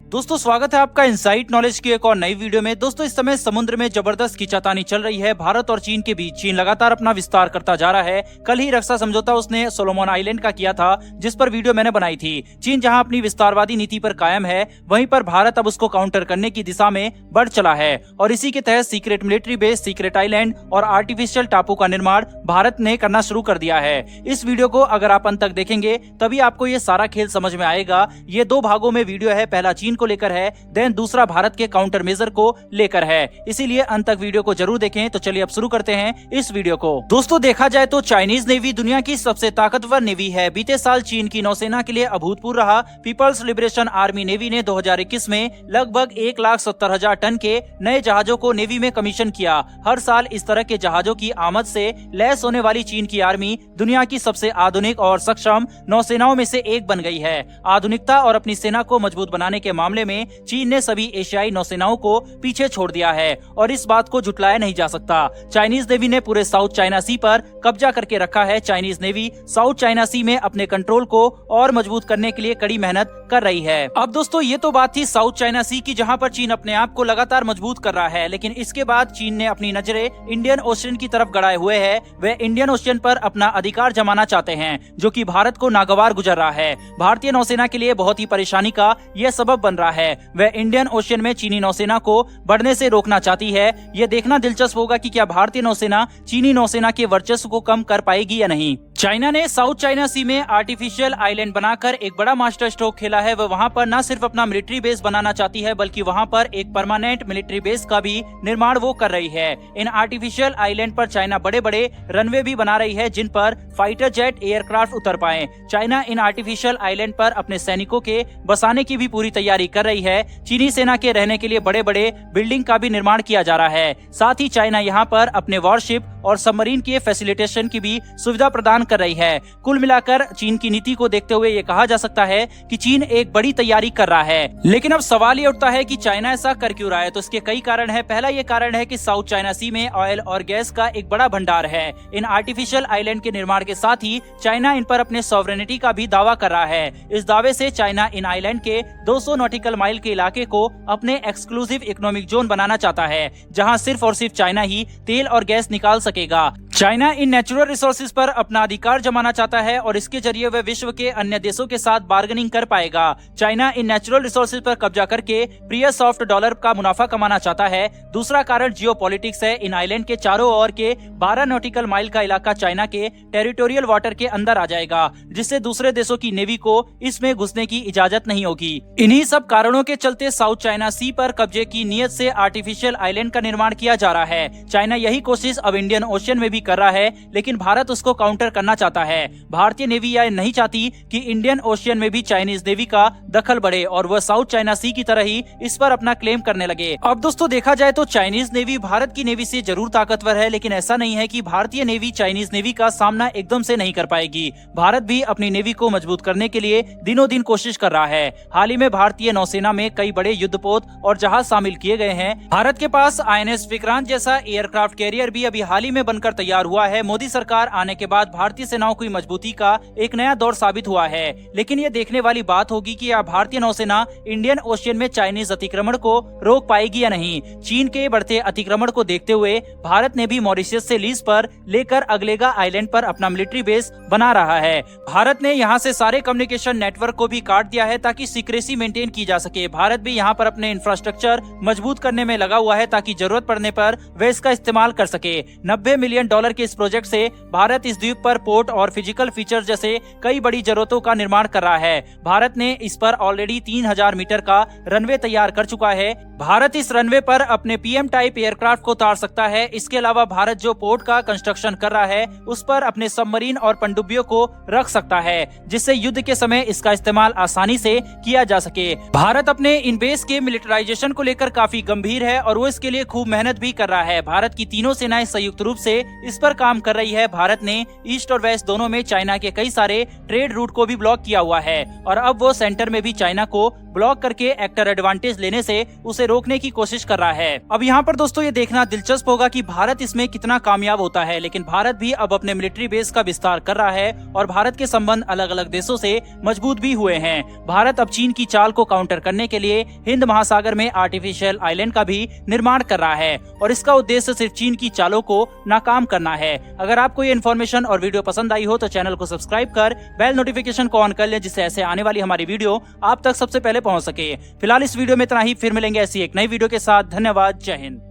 दोस्तों स्वागत है आपका इनसाइट नॉलेज की एक और नई वीडियो में। दोस्तों इस समय समुद्र में जबरदस्त खींचातानी चल रही है भारत और चीन के बीच। चीन लगातार अपना विस्तार करता जा रहा है। कल ही रक्षा समझौता उसने सोलोमन आइलैंड का किया था, जिस पर वीडियो मैंने बनाई थी। चीन जहां अपनी विस्तारवादी नीति पर कायम है, वहीं पर भारत अब उसको काउंटर करने की दिशा में बढ़ चला है और इसी के तहत secret military base, secret island और आर्टिफिशियल टापू का निर्माण भारत ने करना शुरू कर दिया है। इस वीडियो को अगर आप अंत तक देखेंगे तभी आपको ये सारा खेल समझ में आएगा। ये दो भागों में वीडियो है, पहला चीन को लेकर है, देन दूसरा भारत के काउंटर मेजर को लेकर है। इसीलिए अंत तक वीडियो को जरूर देखें। तो चलिए अब शुरू करते हैं इस वीडियो को। दोस्तों देखा जाए तो चाइनीज नेवी दुनिया की सबसे ताकतवर नेवी है। बीते साल चीन की नौसेना के लिए अभूतपूर्व रहा। पीपल्स लिबरेशन आर्मी नेवी ने 2021 में लगभग 1,70,000 टन के नए जहाजों को नेवी में कमीशन किया। हर साल इस तरह के जहाजों की आमद से लैस होने वाली चीन की आर्मी दुनिया की सबसे आधुनिक और सक्षम नौसेनाओं में से एक बन गई है। आधुनिकता और अपनी सेना को मजबूत बनाने के मामले में चीन ने सभी एशियाई नौसेनाओं को पीछे छोड़ दिया है और इस बात को झुटलाया नहीं जा सकता। चाइनीज नेवी ने पूरे साउथ चाइना सी पर कब्जा करके रखा है। चाइनीज नेवी साउथ चाइना सी में अपने कंट्रोल को और मजबूत करने के लिए कड़ी मेहनत कर रही है। अब दोस्तों ये तो बात थी साउथ चाइना सी की, जहां पर चीन अपने आप को लगातार मजबूत कर रहा है। लेकिन इसके बाद चीन ने अपनी नजरें इंडियन ओशियन की तरफ गड़ाए हुए है। वे इंडियन ओशियन पर अपना अधिकार जमाना चाहते हैं, जो कि भारत को नागवार गुजर रहा है। भारतीय नौसेना के लिए बहुत ही परेशानी का यह सबब बन रहा है। वह इंडियन ओशियन में चीनी नौसेना को बढ़ने से रोकना चाहती है। यह देखना दिलचस्प होगा कि क्या भारतीय नौसेना चीनी नौसेना के वर्चस्व को कम कर पाएगी या नहीं। चाइना ने साउथ चाइना सी में आर्टिफिशियल आइलैंड बनाकर एक बड़ा मास्टर स्ट्रोक खेला है। वह वहां पर न सिर्फ अपना मिलिट्री बेस बनाना चाहती है, बल्कि वहां पर एक परमानेंट मिलिट्री बेस का भी निर्माण वो कर रही है। इन आर्टिफिशियल आइलैंड पर चाइना बड़े बड़े रनवे भी बना रही है, जिन पर फाइटर जेट एयरक्राफ्ट उतर पाए। चाइना इन आर्टिफिशियल आइलैंड पर अपने सैनिकों के बसाने की भी पूरी तैयारी कर रही है। चीनी सेना के रहने के लिए बड़े बड़े बिल्डिंग का भी निर्माण किया जा रहा है। साथ ही चाइना यहाँ पर अपने वॉरशिप और सबमरीन के फैसिलिटेशन की भी सुविधा प्रदान कर रही है। कुल मिलाकर चीन की नीति को देखते हुए ये कहा जा सकता है कि चीन एक बड़ी तैयारी कर रहा है। लेकिन अब सवाल ये उठता है कि चाइना ऐसा कर क्यों रहा है। तो इसके कई कारण है। पहला ये कारण है कि साउथ चाइना सी में ऑयल और गैस का एक बड़ा भंडार है। इन आर्टिफिशियल आइलैंड के निर्माण के साथ ही चाइना इन पर अपने सॉवरेनिटी का भी दावा कर रहा है। इस दावे से चाइना इन आइलैंड के 200 नॉटिकल माइल के इलाके को अपने एक्सक्लूसिव इकोनॉमिक जोन बनाना चाहता है, जहां सिर्फ और सिर्फ चाइना ही तेल और गैस निकाल सकेगा। चाइना इन नेचुरल रिसोर्सेज पर अपना अधिकार जमाना चाहता है और इसके जरिए वह विश्व के अन्य देशों के साथ बार्गेनिंग कर पाएगा। चाइना इन नेचुरल रिसोर्सेज पर कब्जा करके प्रिय सॉफ्ट डॉलर का मुनाफा कमाना चाहता है। दूसरा कारण जियोपॉलिटिक्स है। इन आइलैंड के चारों ओर के 12 नॉटिकल माइल का इलाका चाइना के टेरिटोरियल वाटर के अंदर आ जाएगा, जिससे दूसरे देशों की नेवी को इसमें घुसने की इजाजत नहीं होगी। इन्हीं सब कारणों के चलते साउथ चाइना सी पर कब्जे की नीयत से आर्टिफिशियल आइलैंड का निर्माण किया जा रहा है। चाइना यही कोशिश अब इंडियन ओशियन में भी कर रहा है, लेकिन भारत उसको काउंटर करना चाहता है। भारतीय नेवी यह नहीं चाहती कि इंडियन ओशियन में भी चाइनीज नेवी का दखल बढ़े और वह साउथ चाइना सी की तरह ही इस पर अपना क्लेम करने लगे। अब दोस्तों देखा जाए तो चाइनीज नेवी भारत की नेवी से जरूर ताकतवर है, लेकिन ऐसा नहीं है कि भारतीय नेवी चाइनीज नेवी का सामना एकदम से नहीं कर पाएगी। भारत भी अपनी नेवी को मजबूत करने के लिए दिनों दिन कोशिश कर रहा है। हाल ही में भारतीय नौसेना में कई बड़े युद्धपोत और जहाज शामिल किए गए हैं। भारत के पास INS विक्रांत जैसा एयरक्राफ्ट कैरियर भी अभी हाल ही में बनकर तैयार हुआ है। मोदी सरकार आने के बाद भारतीय सेनाओं की मजबूती का एक नया दौर साबित हुआ है। लेकिन ये देखने वाली बात होगी कि क्या भारतीय नौसेना इंडियन ओशियन में चाइनीज अतिक्रमण को रोक पाएगी या नहीं। चीन के बढ़ते अतिक्रमण को देखते हुए भारत ने भी मॉरिशस से लीज पर लेकर अगलेगा आइलैंड पर अपना मिलिट्री बेस बना रहा है। भारत ने यहाँ से सारे कम्युनिकेशन नेटवर्क को भी काट दिया है ताकि सीक्रेसी मेंटेन की जा सके। भारत भी यहाँ पर अपने इंफ्रास्ट्रक्चर मजबूत करने में लगा हुआ है ताकि जरूरत पड़ने पर वे इसका इस्तेमाल कर सके। $90 मिलियन के इस प्रोजेक्ट से भारत इस द्वीप पर पोर्ट और फिजिकल फीचर जैसे कई बड़ी जरूरतों का निर्माण कर रहा है। भारत ने इस पर ऑलरेडी 3000 मीटर का रनवे तैयार कर चुका है। भारत इस रनवे पर अपने PM टाइप एयरक्राफ्ट को उतार सकता है। इसके अलावा भारत जो पोर्ट का कंस्ट्रक्शन कर रहा है, उस पर अपने सबमरीन और पनडुब्बियों को रख सकता है, जिससे युद्ध के समय इसका इस्तेमाल आसानी से किया जा सके। भारत अपने इन बेस के मिलिटराइजेशन को लेकर काफी गंभीर है और वो इसके लिए खूब मेहनत भी कर रहा है। भारत की तीनों सेनाएं संयुक्त रूप से इस पर काम कर रही है। भारत ने ईस्ट और वेस्ट दोनों में चाइना के कई सारे ट्रेड रूट को भी ब्लॉक किया हुआ है और अब वो सेंटर में भी चाइना को ब्लॉक करके एक्टर एडवांटेज लेने से उसे रोकने की कोशिश कर रहा है। अब यहाँ पर दोस्तों ये देखना दिलचस्प होगा कि भारत इसमें कितना कामयाब होता है, लेकिन भारत भी अब अपने मिलिट्री बेस का विस्तार कर रहा है और भारत के संबंध अलग अलग देशों से मजबूत भी हुए हैं। भारत अब चीन की चाल को काउंटर करने के लिए हिंद महासागर में आर्टिफिशियल आइलैंड का भी निर्माण कर रहा है और इसका उद्देश्य सिर्फ चीन की चालों को नाकाम करना है। अगर आपको ये इन्फॉर्मेशन और वीडियो पसंद आई हो तो चैनल को सब्सक्राइब कर बेल नोटिफिकेशन को ऑन कर लें, जिससे ऐसे आने वाली हमारी वीडियो आप तक सबसे पहले पहुंच सके। फिलहाल इस वीडियो में इतना ही, फिर मिलेंगे ऐसी एक नई वीडियो के साथ। धन्यवाद, जय हिंद।